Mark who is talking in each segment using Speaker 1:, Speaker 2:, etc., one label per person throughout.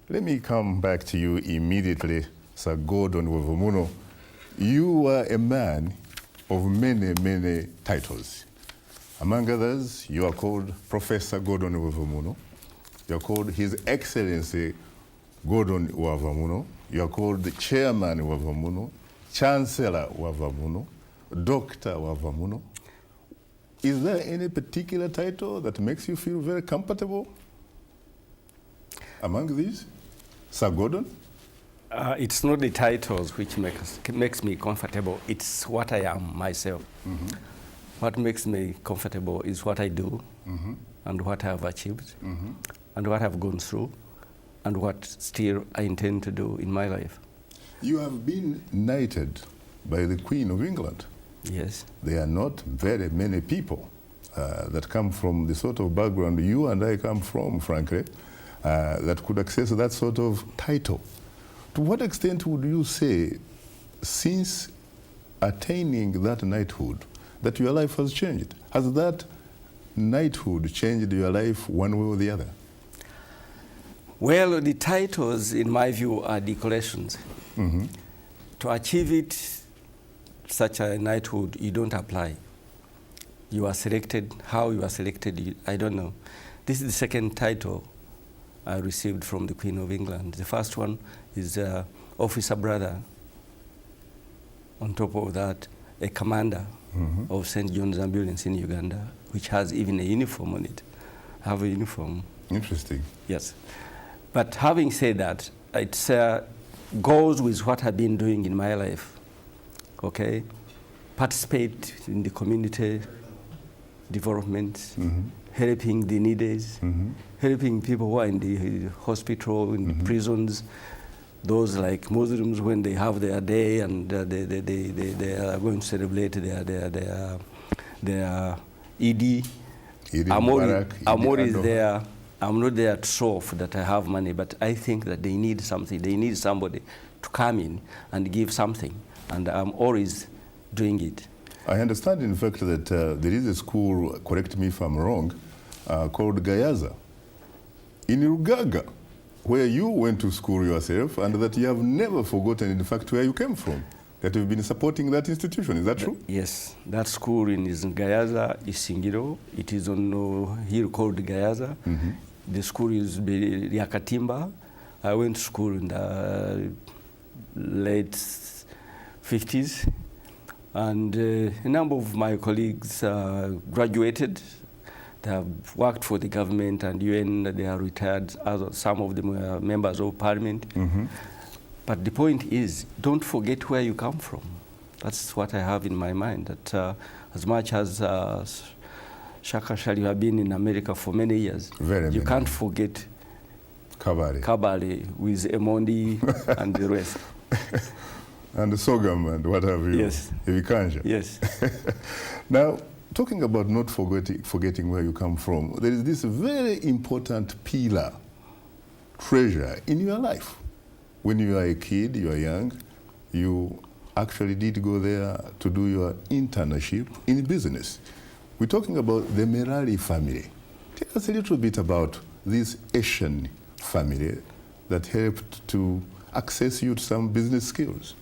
Speaker 1: Let me come back to you immediately, Sir Gordon Wavamuno. You are a man of many, many titles. Among others, you are called Professor Gordon Wavamuno. You are called His Excellency Gordon Wavamuno. You are called the Chairman Wavamuno, Chancellor Wavamuno, Dr. Wavamuno. Is there any particular title that makes you feel very comfortable among these, Sir Gordon?
Speaker 2: It's not the titles which makes me comfortable. It's what I am myself.
Speaker 1: Mm-hmm.
Speaker 2: What makes me comfortable is what I do,
Speaker 1: mm-hmm.
Speaker 2: and what I have achieved,
Speaker 1: mm-hmm.
Speaker 2: and what I've gone through, and what still I intend to do in my life.
Speaker 1: You have been knighted by the Queen of England.
Speaker 2: Yes.
Speaker 1: There are not very many people that come from the sort of background you and I come from, frankly, that could access that sort of title. To what extent would you say, since attaining that knighthood, that your life has changed? Has that knighthood changed your life one way or the other?
Speaker 2: Well, the titles, in my view, are decorations.
Speaker 1: Mm-hmm.
Speaker 2: To achieve it, such a knighthood, you don't apply. You are selected. How you are selected, I don't know. This is the second title I received from the Queen of England. The first one is officer brother. On top of that, a commander
Speaker 1: mm-hmm.
Speaker 2: of St. John's Ambulance in Uganda, which has even a uniform on it. I have a uniform.
Speaker 1: Interesting.
Speaker 2: Yes. But having said that, it goes with what I've been doing in my life. Okay? Participate in the community development,
Speaker 1: mm-hmm.
Speaker 2: helping the needy,
Speaker 1: mm-hmm.
Speaker 2: helping people who are in the hospital, in
Speaker 1: mm-hmm.
Speaker 2: the prisons, those like Muslims when they have their day and they are going to celebrate their Eid. I'm always there. I'm not there to show off that I have money, but I think that they need something. They need somebody to come in and give something, and I'm always doing it.
Speaker 1: I understand, in fact, that there is a school, correct me if I'm wrong, called Gayaza in Rugaga, where you went to school yourself, and that you have never forgotten, in fact, where you came from, that you've been supporting that institution. Is that true?
Speaker 2: Yes. That school is in Gayaza, Isingiro. It is on a hill called Gayaza.
Speaker 1: Mm-hmm.
Speaker 2: The school is Yakatimba. I went to school in the late 50s. And a number of my colleagues graduated. They have worked for the government and UN. They are retired. Some of them are members of parliament.
Speaker 1: Mm-hmm.
Speaker 2: But the point is, don't forget where you come from. That's what I have in my mind. That as much as Shaka Shari have been in America for many years, you can't forget Kabale with Emondi and the rest.
Speaker 1: And the Sogam and what have you.
Speaker 2: Yes.
Speaker 1: Evikanja.
Speaker 2: Yes.
Speaker 1: Now, talking about not forgetting where you come from, there is this very important pillar, treasure in your life. When you are a kid, you are young, you actually did go there to do your internship in business. We're talking about the Merari family. Tell us a little bit about this Asian family that helped to access you to some business skills.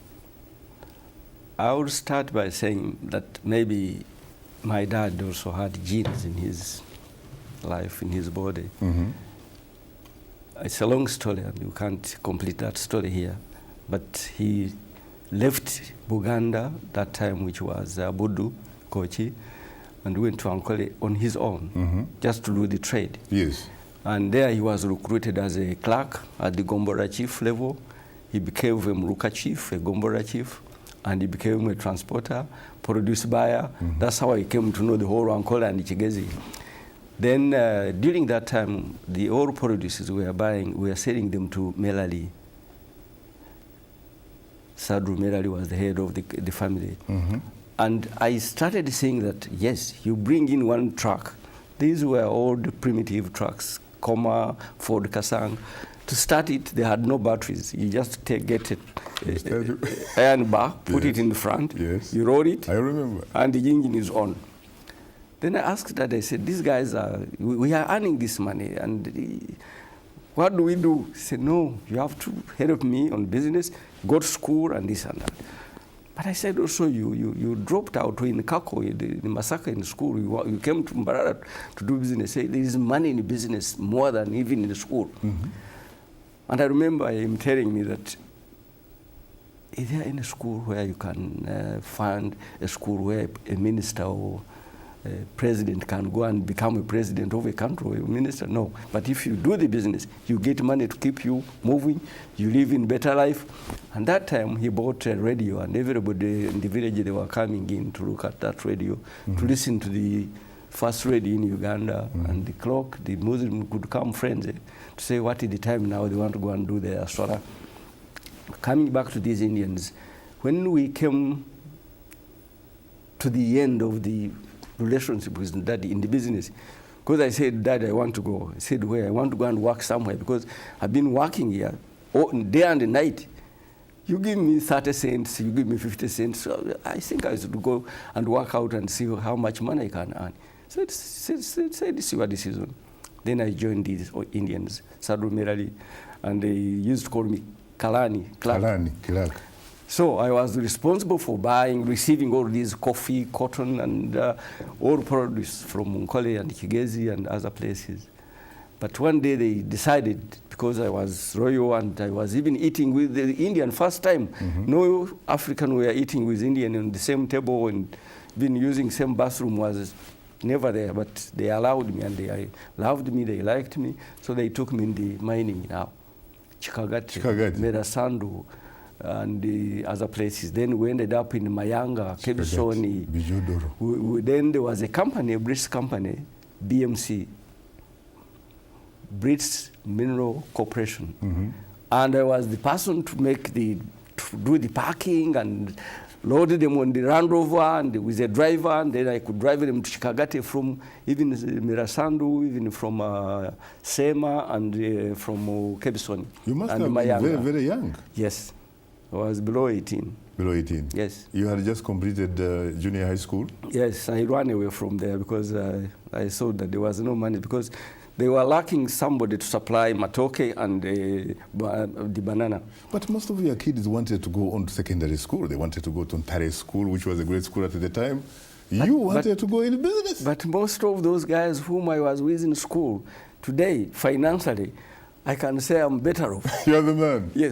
Speaker 2: I would start by saying that maybe my dad also had genes in his life, in his body.
Speaker 1: Mm-hmm.
Speaker 2: It's a long story, and you can't complete that story here. But he left Buganda that time, which was Budu, Kochi, and went to Ankole on his own,
Speaker 1: mm-hmm.
Speaker 2: just to do the trade.
Speaker 1: Yes.
Speaker 2: And there he was recruited as a clerk at the Gombora chief level. He became a Mruka chief, a Gombora chief, and he became a transporter, produce buyer. Mm-hmm. That's how he came to know the whole Ankole and Ichigezi. Then during that time, the oil produces we were selling them to Melali. Sadru Melali was the head of the family.
Speaker 1: Mm-hmm.
Speaker 2: And I started seeing that, yes, you bring in one truck. These were old primitive trucks, Koma, Ford Kasang. To start it, they had no batteries. You just get it, iron bar, put
Speaker 1: yes.
Speaker 2: it in the front,
Speaker 1: yes.
Speaker 2: you roll it,
Speaker 1: I remember.
Speaker 2: And the engine is on. Then I asked Dad, I said, these guys we are earning this money, and what do we do? He said, no, you have to help me on business, go to school and this and that. But I said also, you dropped out in Kako, the massacre in school. You came to Mbarara to do business. Say, there is money in business more than even in the school. Mm-hmm. And I remember him telling me that, is there any school where you can find a school where a minister or a president can go and become a president of a country or a minister? No. But if you do the business, you get money to keep you moving, you live in better life. And that time he bought a radio, and everybody in the village, they were coming in to look at that radio, mm-hmm. to listen to the first radio in Uganda, mm-hmm. and the clock, the Muslim could come friends to say what is the time now, they want to go and do their salah. Coming back to these Indians, when we came to the end of the relationship with Daddy in the business, because I said, Daddy, I want to go. He said, where? I want to go and work somewhere, because I've been working here day and night. You give me 30 cents, you give me 50 cents. So I think I should go and work out and see how much money I can earn. So said, this is your decision. Then I joined these Indians, Sadhu Merali, and they used to call me Kalani, Clark.
Speaker 1: Kalani, Clark.
Speaker 2: So I was responsible for receiving all these coffee, cotton, and all produce from Munkole and Kigezi and other places. But one day they decided, because I was royal and I was even eating with the Indian first time, mm-hmm. no African were eating with Indian on the same table and been using same bathroom was never there, but they allowed me and they loved me, they liked me, so they took me in the mining now. Chikagati, Merasandu, and the other places. Then we ended up in Mayanga, Kebisoni. Then there was a company, a British company, BMC, British Mineral Corporation. Mm-hmm. And I was the person to do the parking and load them on the Land Rover and with a driver, and then I could drive them to Chikagate from even Mirasandu, even from Sema and from Kebisoni.
Speaker 1: You must
Speaker 2: and
Speaker 1: have been very, very young.
Speaker 2: Yes. I was below 18.
Speaker 1: Below 18?
Speaker 2: Yes.
Speaker 1: You had just completed junior high school?
Speaker 2: Yes, I ran away from there because I saw that there was no money, because they were lacking somebody to supply matoke and the banana.
Speaker 1: But most of your kids wanted to go on to secondary school. They wanted to go to Ntare School, which was a great school at the time. You wanted to go in business.
Speaker 2: But most of those guys whom I was with in school, today, financially, I can say I'm better off.
Speaker 1: You're the man.
Speaker 2: Yes.